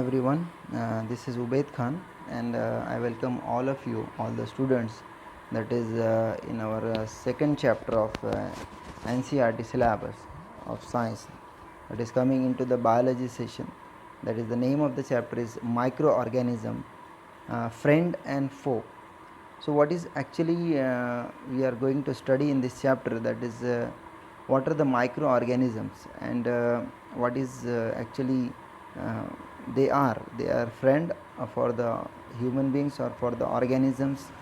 everyone. This is Ubed Khan, and I welcome all of you, all the students, that is in our second chapter of Ncert syllabus of science, that is coming into the biology session. That is, the name of the chapter is Microorganism, Friend and Foe. So what is actually we are going to study in this chapter, that is what are the microorganisms, and what is actually uh, they are friend for the human beings or for the organisms,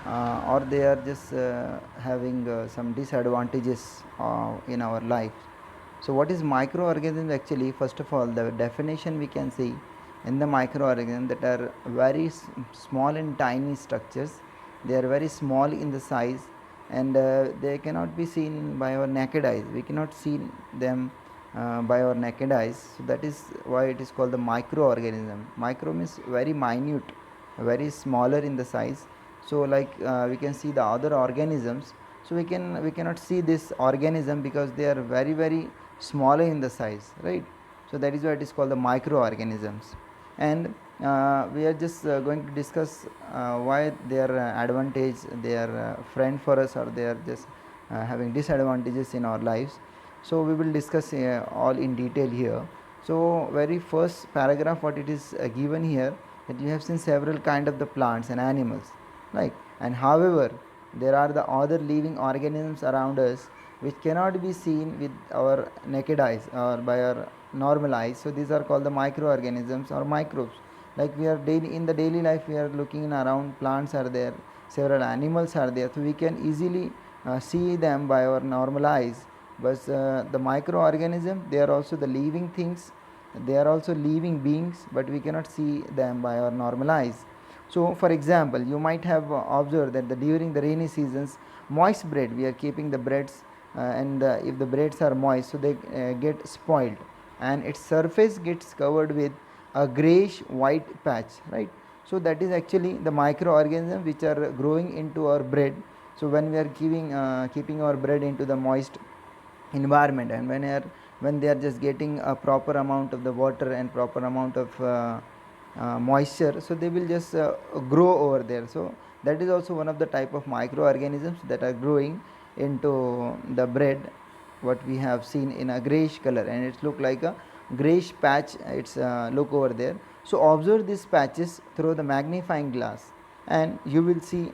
or they are just having some disadvantages in our life. So what is microorganisms actually? First of all, the definition we can see in the microorganisms, that are very small and tiny structures. They are very small in the size, and they cannot be seen by our naked eyes. We cannot see them by our naked eyes. So that is why it is called the microorganism. Micro means very minute, very smaller in the size. So like we can see the other organisms, so we cannot see this organism because they are very smaller in the size, right? So that is why it is called the microorganisms. And we are just going to discuss why they are advantage, they are friend for us, or they are just having disadvantages in our lives. So we will discuss all in detail here. So very first paragraph, what it is given here, that you have seen several kind of the plants and animals, right? And however, there are the other living organisms around us which cannot be seen with our naked eyes or by our normal eyes. So these are called the microorganisms or microbes. Like we are daily in the daily life, we are looking around, plants are there, several animals are there, so we can easily see them by our normal eyes. But the microorganism, they are also the living things, they are also living beings, but we cannot see them by our normal eyes. So for example, you might have observed that during the rainy seasons, moist bread, we are keeping the breads, and if the breads are moist, so they get spoiled, and its surface gets covered with a grayish white patch, right? So that is actually the microorganisms which are growing into our bread. So when we are keeping our bread into the moist environment, and when they are just getting a proper amount of the water and proper amount of moisture, so they will just grow over there. So that is also one of the type of microorganisms that are growing into the bread, what we have seen in a grayish color, and it's look like a grayish patch. It's look over there. So observe these patches through the magnifying glass, and you will see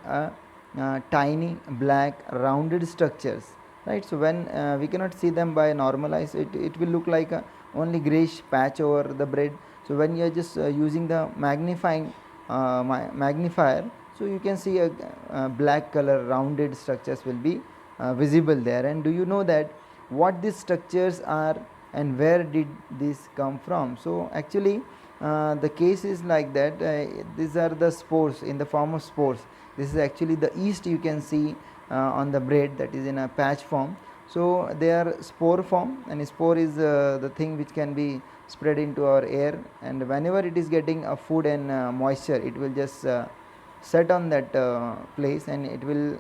tiny black rounded structures, right? So when we cannot see them by normal eyes, it will look like a only grayish patch over the bread. So when you are just using the magnifying magnifier, so you can see a black color rounded structures will be visible there. And do you know that what these structures are and where did this come from? So actually the case is like that. These are the spores in the form of spores. This is actually the yeast you can see on the bread, that is in a patch form. So they are spore form, and spore is the thing which can be spread into our air, and whenever it is getting a food and moisture, it will just set on that place, and it will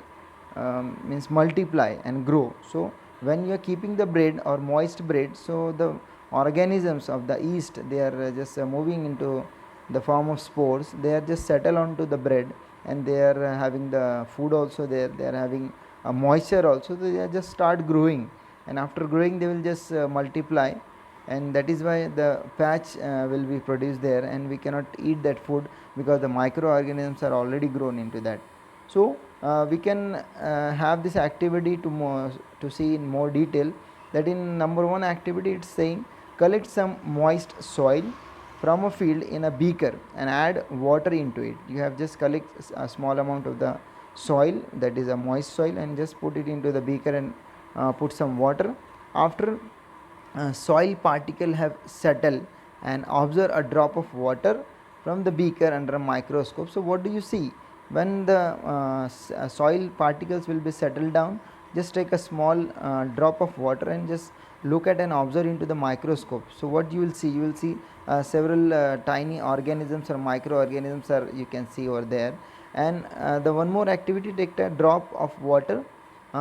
means multiply and grow. So when you are keeping the bread or moist bread, so the organisms of the yeast, they are just moving into the form of spores. They are just settle onto the bread, and they are having the food also there, they are having a moisture also. They are just start growing, and after growing they will just multiply, and that is why the patch will be produced there, and we cannot eat that food because the microorganisms are already grown into that. So we can have this activity to see in more detail, that in number one activity it's saying collect some moist soil from a field in a beaker and add water into it. You have just collect a small amount of the soil, that is a moist soil, and just put it into the beaker and put some water. After soil particle have settled, and observe a drop of water from the beaker under a microscope. So what do you see? When the soil particles will be settled down, just take a small drop of water and just look at and observe into the microscope. So what you will see? You will see several tiny organisms or microorganisms are you can see over there. And the one more activity, take a drop of water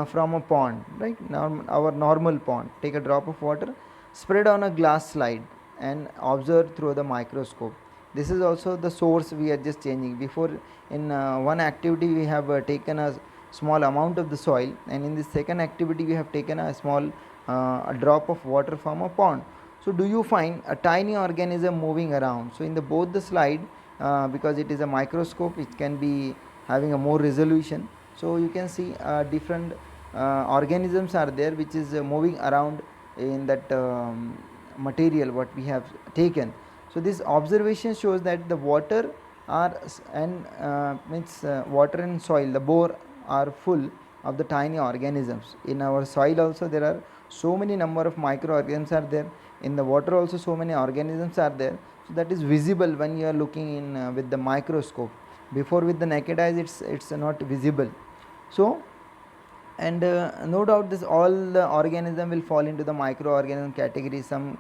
from a pond, right? Now our normal pond, take a drop of water, spread on a glass slide, and observe through the microscope. This is also the source we are just changing. Before, in one activity we have taken a small amount of the soil, and in the second activity we have taken a small a drop of water from a pond. So do you find a tiny organism moving around? So in the both the slide, because it is a microscope, it can be having a more resolution, so you can see different organisms are there which is moving around in that material what we have taken. So this observation shows that the water are and means water and soil, the bore are full of the tiny organisms. In our soil also there are so many number of microorganisms are there. In the water also so many organisms are there. So that is visible when you are looking in with the microscope. Before with the naked eyes it's not visible. So, and no doubt this all the organism will fall into the microorganism category. Some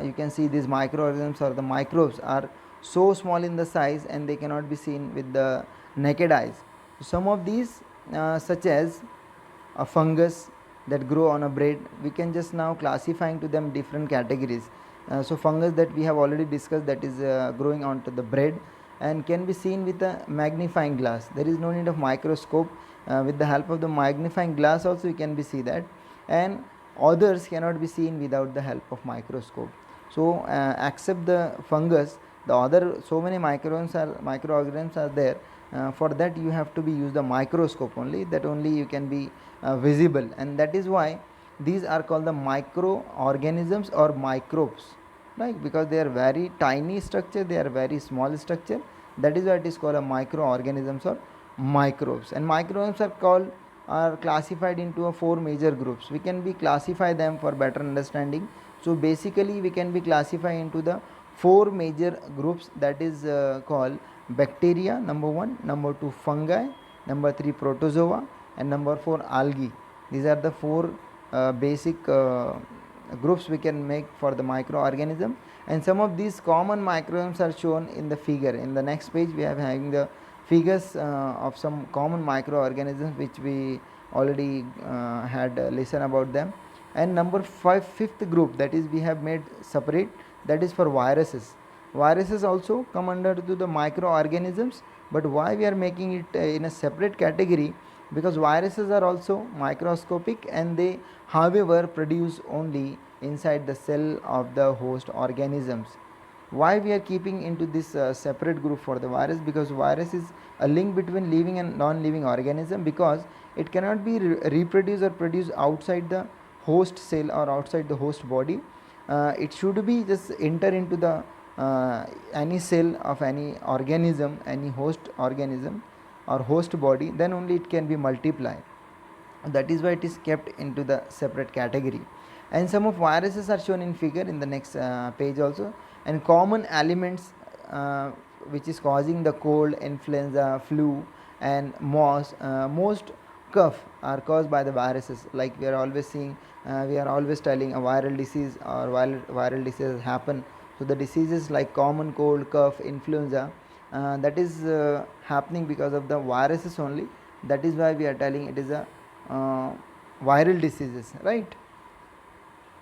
you can see these microorganisms or the microbes are so small in the size and they cannot be seen with the naked eyes. Some of these such as a fungus that grow on a bread, we can just now classifying to them different categories. So fungus that we have already discussed, that is growing onto the bread and can be seen with a magnifying glass. There is no need of microscope. With the help of the magnifying glass also you can be see that, and others cannot be seen without the help of microscope. So except the fungus, the other so many microorganisms are there. For that you have to be use the microscope only, that only you can be visible, and that is why these are called the microorganisms or microbes, right? Because they are very tiny structure, they are very small structure, that is why it is called a microorganisms or microbes. And microbes are classified into a four major groups. We can be classify them for better understanding. So basically we can be classified into the four major groups, that is called bacteria, number 1, number 2 fungi, number 3 protozoa, and number 4 algae. These are the four basic groups we can make for the microorganism, and some of these common microorganisms are shown in the figure. In the next page we have having the figures of some common microorganisms which we already had listened about them. And number 5, fifth group, that is we have made separate, that is for viruses. Viruses also come under to the microorganisms, but why we are making it in a separate category? Because viruses are also microscopic and they however produce only inside the cell of the host organisms. Why we are keeping into this separate group for the virus? Because virus is a link between living and non-living organism, because it cannot be reproduced or produced outside the host cell or outside the host body. It should be just enter into the any cell of any organism, any host organism or host body, then only it can be multiplied. That is why it is kept into the separate category. And some of viruses are shown in figure in the next page also. And common elements which is causing the cold, influenza, flu and most cough are caused by the viruses. Like we are always seeing, we are always telling a viral disease or viral diseases happen. So the diseases like common cold, cough, influenza, that is happening because of the viruses only. That is why we are telling it is a viral diseases, right?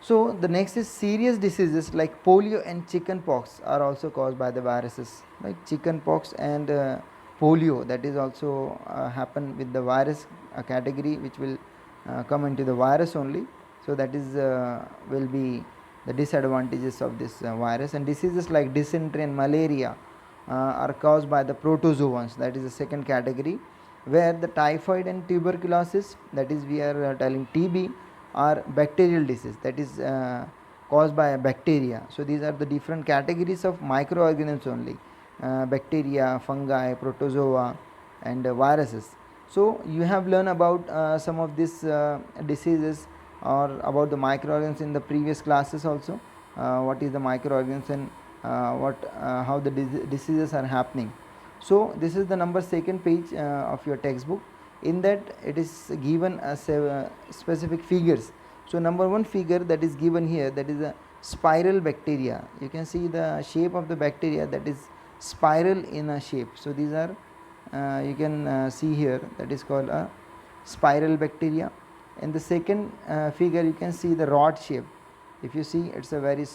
So the next is serious diseases like polio and chicken pox are also caused by the viruses. Like chicken pox and polio, that is also happen with the virus category, which will come into the virus only. So that is will be the disadvantages of this virus. And diseases like dysentery and malaria are caused by the protozoans, that is the second category, where the typhoid and tuberculosis, that is we are telling TB, are bacterial disease, that is caused by a bacteria. So these are the different categories of microorganisms only, bacteria, fungi, protozoa and viruses. So you have learned about some of these diseases or about the microorganisms in the previous classes also. What is the microorganisms and how the diseases are happening. So this is the number second page of your textbook. In that it is given as specific figures. So number 1 figure that is given here, that is a spiral bacteria. You can see the shape of the bacteria, that is spiral in a shape. So these are you can see here, that is called a spiral bacteria. In the second figure you can see the rod shape. If you see, it's a very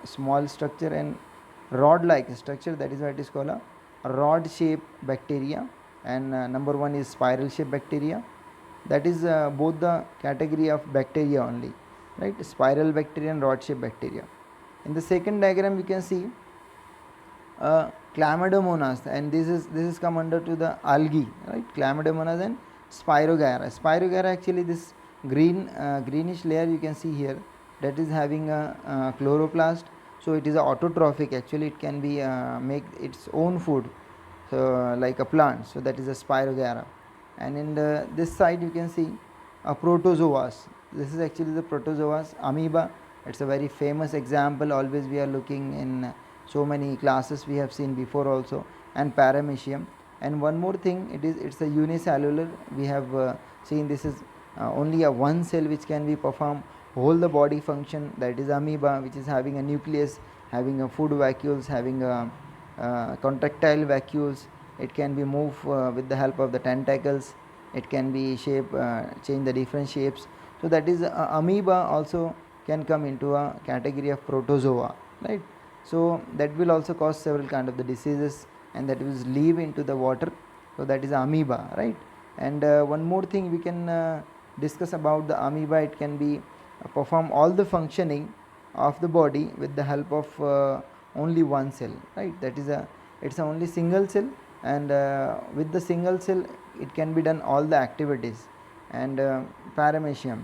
small structure and rod like structure, that is why it is called a rod shaped bacteria. And number 1 is spiral shaped bacteria. That is both the category of bacteria only, right? Spiral bacteria and rod shaped bacteria. In the second diagram you can see chlamydomonas, and this is come under to the algae, right? Chlamydomonas and spirogyra actually this greenish layer you can see here, that is having a chloroplast, so it is a autotrophic, actually it can be make its own food, so like a plant, so that is a spirogyra. And in this side you can see protozoas. This is actually the protozoas, amoeba. It's a very famous example, always we are looking in so many classes we have seen before also. And paramecium. And one more thing, it's a unicellular, we have seen this is only a one cell which can be perform whole the body function, that is amoeba, which is having a nucleus, having a food vacuoles, having a contractile vacuoles. It can be moved with the help of the tentacles, it can be change the different shapes. So that is amoeba also can come into a category of protozoa, right? So that will also cause several kind of the diseases, and that will live into the water, so that is amoeba, right? And one more thing we can discuss about the amoeba, it can be perform all the functioning of the body with the help of only one cell, right? That is it's a only single cell, and with the single cell it can be done all the activities. And paramecium.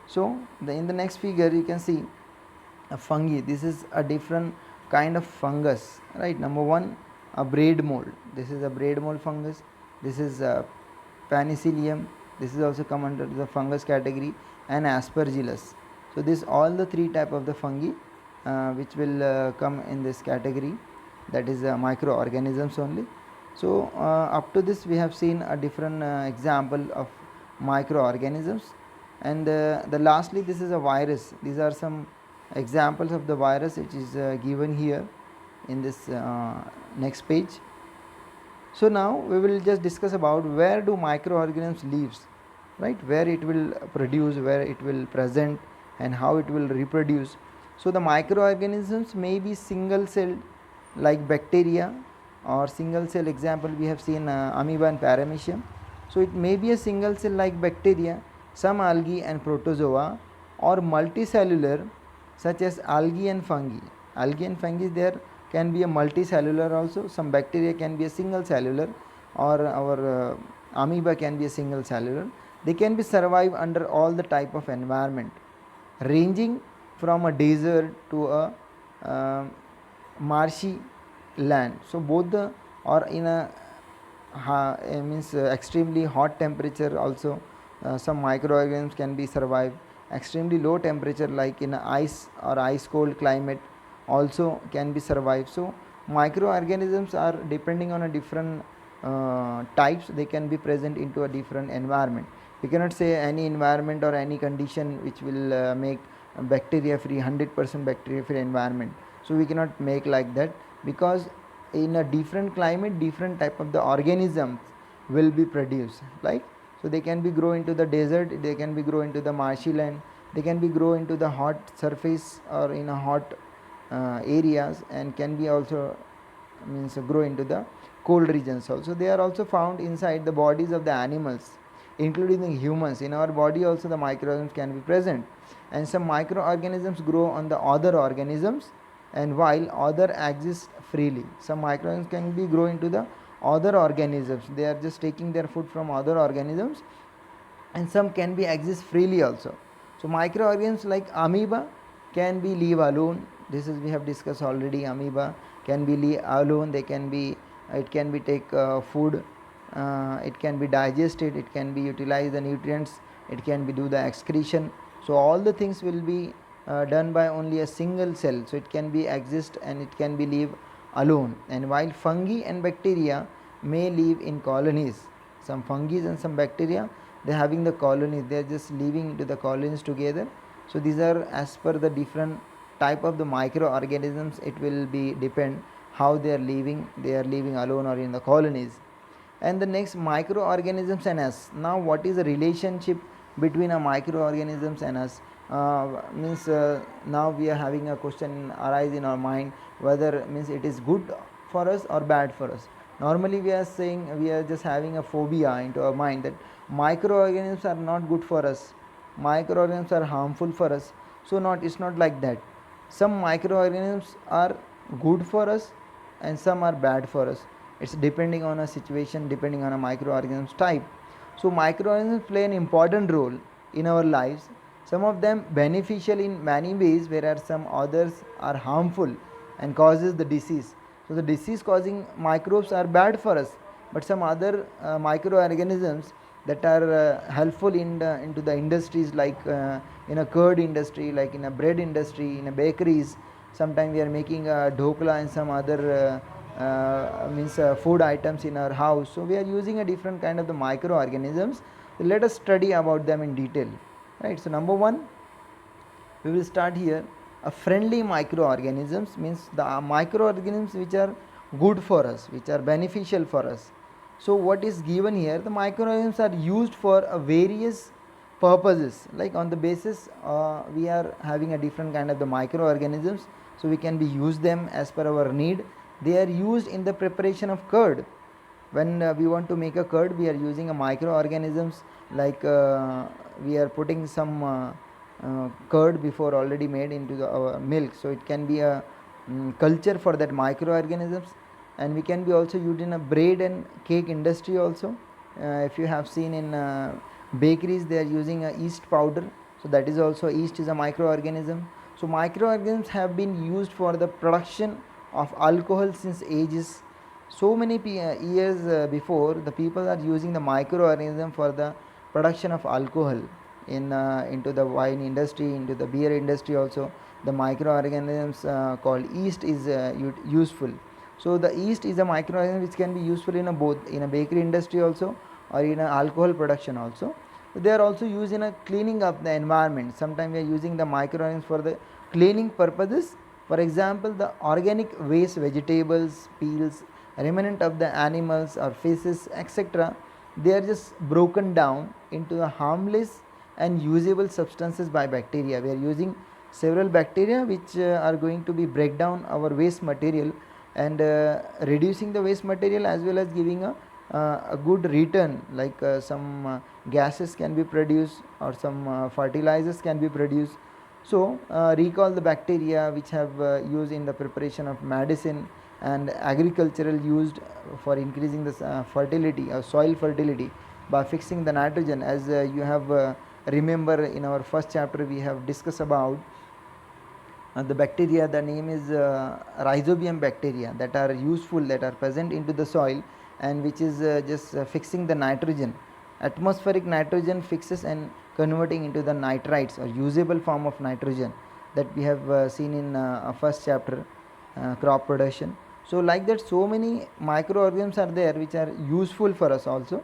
So in the next figure you can see a fungi. This is a different kind of fungus, right? Number 1, a braid mold. This is a braid mold fungus. This is penicillium. This is also come under the fungus category, and aspergillus. So this all the 3 type of the fungi which will come in this category, that is microorganisms only. So up to this we have seen a different example of microorganisms. And the lastly, this is a virus. These are some examples of the virus which is given here in this next page. So now we will just discuss about where do microorganisms lives, right? Where it will produce, where it will present, and how it will reproduce. So the microorganisms may be single celled like bacteria, or single cell example we have seen amoeba and paramecium. So it may be a single cell like bacteria, some algae and protozoa, or multicellular such as algae and fungi. Algae and fungi, there can be a multicellular also. Some bacteria can be a single cellular, or our amoeba can be a single cellular. They can be survive under all the type of environment, ranging from a desert to a marshy land. So both the, or in a extremely hot temperature also some microorganisms can be survive. Extremely low temperature like in ice or ice cold climate also can be survived. So microorganisms are depending on a different types, they can be present into a different environment. We cannot say any environment or any condition which will make bacteria free, 100% bacteria free environment. So we cannot make like that, because in a different climate different type of the organisms will be produced, like, so they can be grow into the desert, they can be grow into the marshy land, they can be grow into the hot surface or in a hot areas, and can be also grow into the cold regions also. They are also found inside the bodies of the animals, including the humans. In our body also the microorganisms can be present, and some microorganisms grow on the other organisms, and while other exist freely. Some microorganisms can be grow into the other organisms, they are just taking their food from other organisms, and some can be exist freely also. So microorganisms like amoeba can be live alone. This is we have discussed already. Amoeba can be live alone, they can be, it can be take food, it can be digested, it can be utilize the nutrients, it can be do the excretion. So all the things will be done by only a single cell, so it can be exist and it can be live alone. And while fungi and bacteria may live in colonies, some fungi and some bacteria, they are having the colonies, they are just living into the colonies together. So these are as per the different type of the microorganisms, it will be depend how they are living alone or in the colonies. And the next, microorganisms and us. Now what is the relationship between a microorganisms and us. Means now we are having a question arise in our mind whether means it is good for us or bad for us. Normally we are saying, we are just having a phobia into our mind that microorganisms are not good for us, microorganisms are harmful for us. So it's not like that. Some microorganisms are good for us and some are bad for us. It's depending on a situation, depending on a microorganisms type. So microorganisms play an important role in our lives. Some of them beneficial in many ways, whereas some others are harmful and causes the disease. So the disease causing microbes are bad for us, but some other microorganisms that are helpful into the industries, like in a curd industry, like in a bread industry, in a bakeries. Sometimes we are making dhokla and some other means food items in our house. So we are using a different kind of the microorganisms. So let us study about them in detail, right? So number one, we will start here. A friendly microorganisms means the microorganisms which are good for us, which are beneficial for us. So what is given here, the microorganisms are used for various purposes, like on the basis we are having a different kind of the microorganisms, so we can be use them as per our need. They are used in the preparation of curd. When we want to make a curd, we are using a microorganisms, like we are putting some curd before already made into our milk, so it can be a culture for that microorganisms. And we can be also used in a bread and cake industry also. If you have seen in bakeries, they are using a yeast powder, so that is also, yeast is a microorganism. So microorganisms have been used for the production of alcohol since ages. So many years before, the people are using the microorganism for the production of alcohol in into the wine industry, into the beer industry also. The microorganisms called yeast is useful. So the yeast is a microorganism which can be useful in a both in a bakery industry also, or in a alcohol production also. They are also used in a cleaning up the environment. Sometimes we are using the microorganisms for the cleaning purposes. For example, the organic waste, vegetables, peels, remnant of the animals or feces, etc., they are just broken down into the harmless and usable substances by bacteria. We are using several bacteria which are going to be break down our waste material, and reducing the waste material, as well as giving a good return, like some gases can be produced, or some fertilizers can be produced. So recall the bacteria which have used in the preparation of medicine and agricultural, used for increasing the fertility or soil fertility by fixing the nitrogen. As you have remember, in our first chapter we have discussed about the bacteria. The name is rhizobium bacteria, that are useful, that are present into the soil, and which is just fixing the nitrogen. Atmospheric nitrogen fixes and converting into the nitrites, or usable form of nitrogen, that we have seen in first chapter, crop production. So like that, so many microorganisms are there which are useful for us also.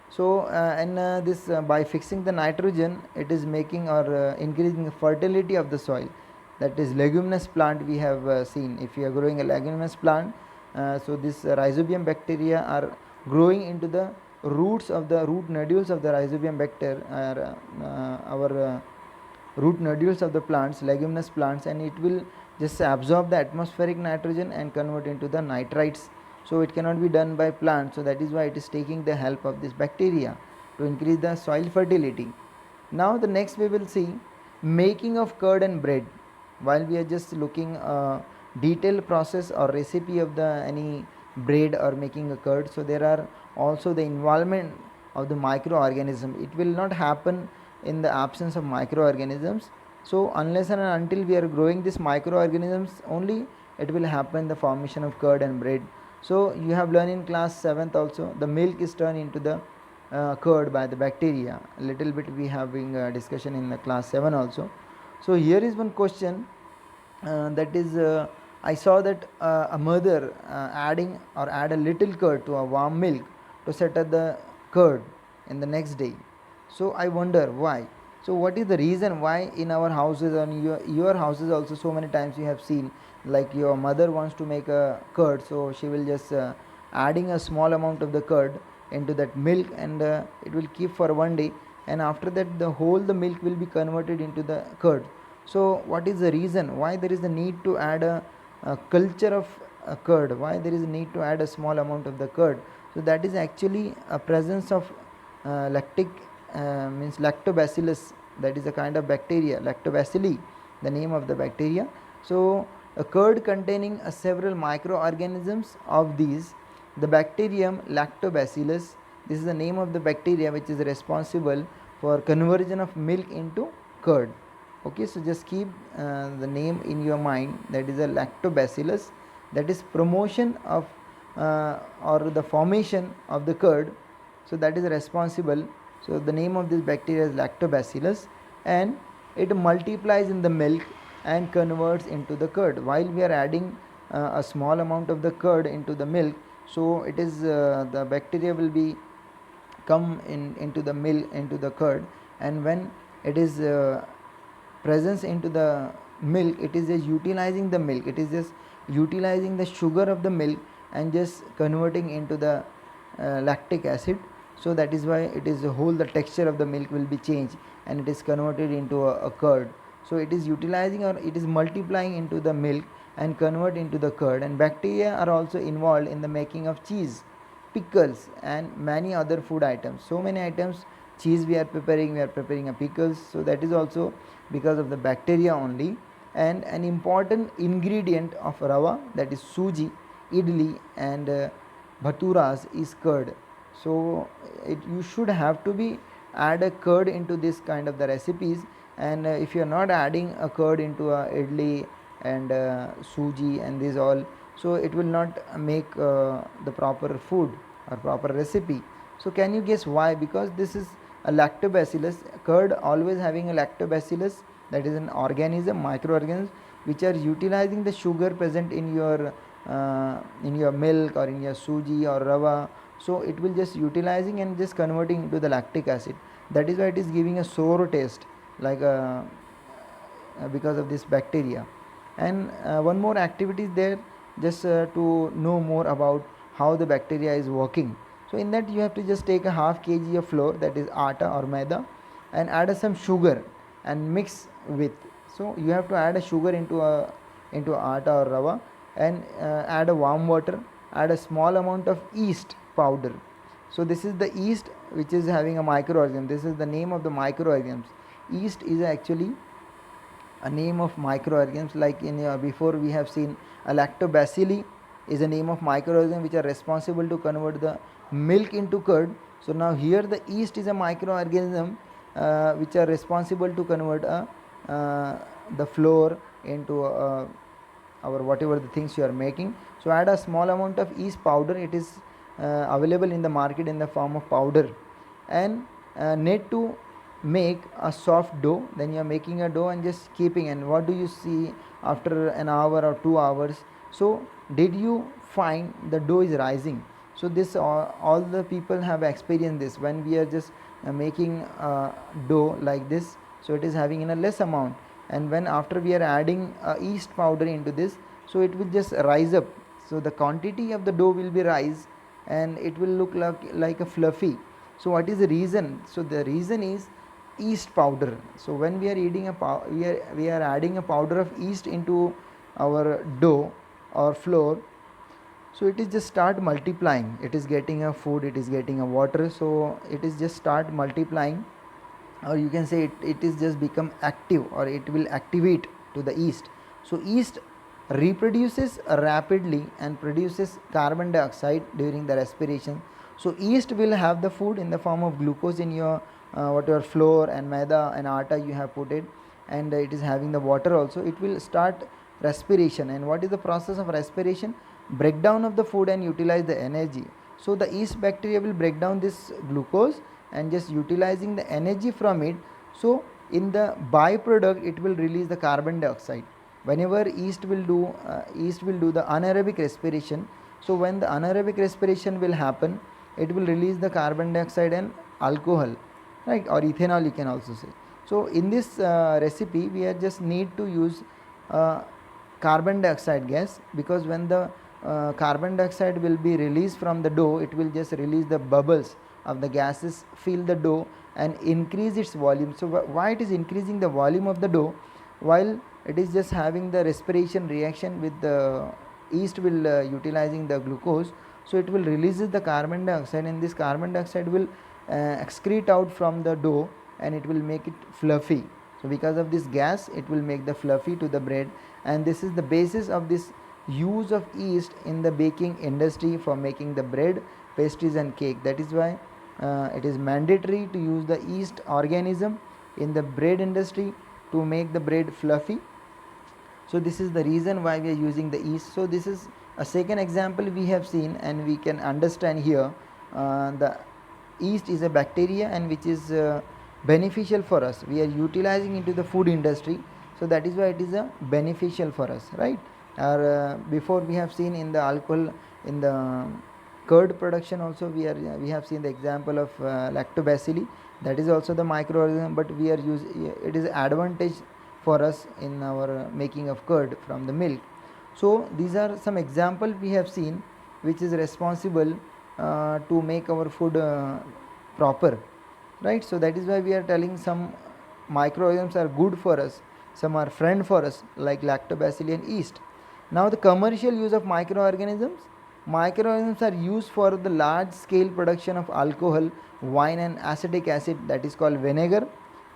So and this by fixing the nitrogen, it is making or increasing the fertility of the soil. That is leguminous plant we have seen. If you are growing a leguminous plant, so this rhizobium bacteria are growing into the roots of the root nodules of the rhizobium bacteria, our root nodules of the plants, leguminous plants, and it will just absorb the atmospheric nitrogen and convert into the nitrites. So it cannot be done by plants, so that is why it is taking the help of this bacteria to increase the soil fertility. Now the next we will see making of curd and bread. While we are just looking a detailed process or recipe of the any bread or making a curd, so there are also the involvement of the microorganism. It will not happen in the absence of microorganisms. So unless and until we are growing these microorganisms, only it will happen the formation of curd and bread. So you have learned in class 7th also, the milk is turned into the curd by the bacteria. A little bit we having a discussion in the class 7 also. So here is one question, that is I saw that a mother add a little curd to a warm milk to set up the curd in the next day. So I wonder why. So what is the reason why in our houses, and your houses also, so many times you have seen, like your mother wants to make a curd, so she will just adding a small amount of the curd into that milk, and it will keep for one day. and after that the milk will be converted into the curd. So what is the reason why there is the need to add a culture of curd, why there is a need to add a small amount of the curd? So that is actually a presence of lactic means lactobacillus, that is a kind of bacteria, lactobacilli, the name of the bacteria. So a curd containing several microorganisms of these, the bacterium lactobacillus, this is the name of the bacteria which is responsible for conversion of milk into curd. Okay, so just keep the name in your mind, that is a lactobacillus, that is promotion of or the formation of the curd, so that is responsible. So the name of this bacteria is lactobacillus, and it multiplies in the milk and converts into the curd. While we are adding a small amount of the curd into the milk, so it is the bacteria will be come into the milk, into the curd, and when it is presence into the milk, it is just utilizing the milk, it is just utilizing the sugar of the milk and just converting into the lactic acid. So that is why it is the whole the texture of the milk will be changed and it is converted into a curd. So it is utilizing or it is multiplying into the milk and convert into the curd. And bacteria are also involved in the making of cheese, pickles and many other food items. So many items, cheese we are preparing a pickles, so that is also because of the bacteria only. And an important ingredient of rava, that is suji, idli and bhaturas, is curd. So you should have to be add a curd into this kind of the recipes, and if you are not adding a curd into a idli and suji and this all, so it will not make the proper food or proper recipe. So can you guess why? Because this is a lactobacillus, curd always having a lactobacillus, that is an organism, microorganism which are utilizing the sugar present in your milk or in your suji or rava. So it will just utilizing and just converting into the lactic acid. That is why it is giving a sour taste, like because of this bacteria. And one more activity is there, just to know more about how the bacteria is working. So in that you have to just take a half kg of flour, that is atta or maida, and add some sugar and mix with. So you have to add a sugar into atta or rava, and add a warm water, add a small amount of yeast powder. So this is the yeast which is having a microorganism, this is the name of the microorganisms. Yeast is actually a name of microorganisms, like in before we have seen a lactobacilli is a name of microorganism which are responsible to convert the milk into curd. So now here the yeast is a microorganism which are responsible to convert the flour into our whatever the things you are making. So add a small amount of yeast powder, it is available in the market in the form of powder, and need to make a soft dough. Then you are making a dough and just keeping, and what do you see after an hour or 2 hours? So did you find the dough is rising? So this all the people have experienced this when we are just making dough like this. So it is having in a less amount, and when after we are adding yeast powder into this, so it will just rise up. So the quantity of the dough will be rise and it will look like a fluffy. So what is the reason? So the reason is yeast powder. So when we are eating we are adding a powder of yeast into our dough or flour, so it is just start multiplying, it is getting a food, it is getting a water, so it is just start multiplying, or you can say it is just become active, or it will activate to the yeast. So yeast reproduces rapidly and produces carbon dioxide during the respiration. So yeast will have the food in the form of glucose in your whatever flour and maida and atta you have put it, and it is having the water also. It will start respiration, and what is the process of respiration? Breakdown of the food and utilize the energy. So the yeast bacteria will break down this glucose and just utilizing the energy from it. So in the byproduct it will release the carbon dioxide. Whenever yeast will do the anaerobic respiration, so when the anaerobic respiration will happen, it will release the carbon dioxide and alcohol, right, or ethanol you can also say. So in this recipe we are just need to use carbon dioxide gas, because when the carbon dioxide will be released from the dough, it will just release the bubbles of the gases, fill the dough, and increase its volume. So why it is increasing the volume of the dough? While it is just having the respiration reaction with the yeast will utilizing the glucose, so it will release the carbon dioxide, and this carbon dioxide will excrete out from the dough and it will make it fluffy. So because of this gas, it will make the fluffy to the bread, and this is the basis of this use of yeast in the baking industry for making the bread, pastries and cake. That is why it is mandatory to use the yeast organism in the bread industry to make the bread fluffy. So this is the reason why we are using the yeast. So this is a second example we have seen, and we can understand here the yeast is a bacteria and which is beneficial for us. We are utilizing into the food industry, so that is why it is beneficial for us, right? Before we have seen in the alcohol, in the curd production also we have seen the example of lactobacilli, that is also the microorganism, but we are using it is advantage for us in our making of curd from the milk. So these are some examples we have seen which is responsible to make our food proper, right? So that is why we are telling some microorganisms are good for us, some are friend for us, like lactobacilli and yeast. Now the commercial use of microorganisms. Microorganisms are used for the large scale production of alcohol, wine and acetic acid, that is called vinegar,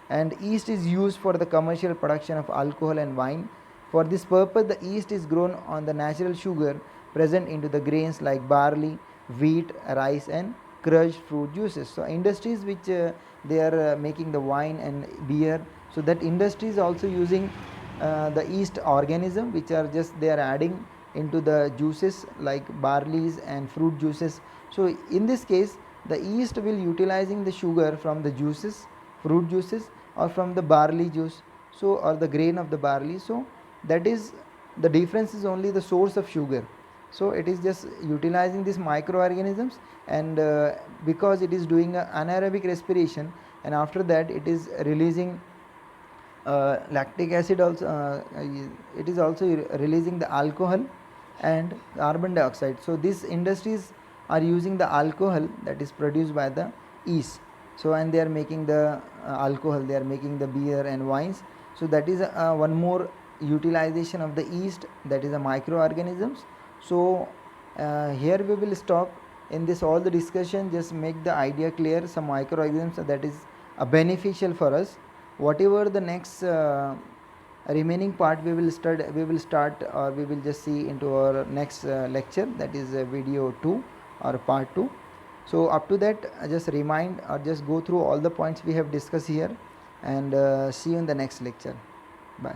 and yeast is used for the commercial production of alcohol and wine. For this purpose, the yeast is grown on the natural sugar present into the grains like barley, wheat, rice and crushed fruit juices. So industries which they are making the wine and beer, so that industry is also using the yeast organism, which are just they are adding into the juices like barleys and fruit juices. So in this case, the yeast will utilizing the sugar from the juices, fruit juices, or from the barley juice, so or the grain of the barley. So that is the difference is only the source of sugar. So it is just utilizing these microorganisms, and because it is doing anaerobic respiration, and after that it is releasing lactic acid also, it is also releasing the alcohol and carbon dioxide. So these industries are using the alcohol that is produced by the yeast. So and they are making the alcohol, they are making the beer and wines. So that is one more utilization of the yeast, that is the microorganisms. So here we will stop in this all the discussion, just make the idea clear. Some microorganisms that is beneficial for us. Whatever the next remaining part we will start or we will just see into our next lecture, that is video 2 or part 2. So up to that, just remind or just go through all the points we have discussed here, and see you in the next lecture. Bye.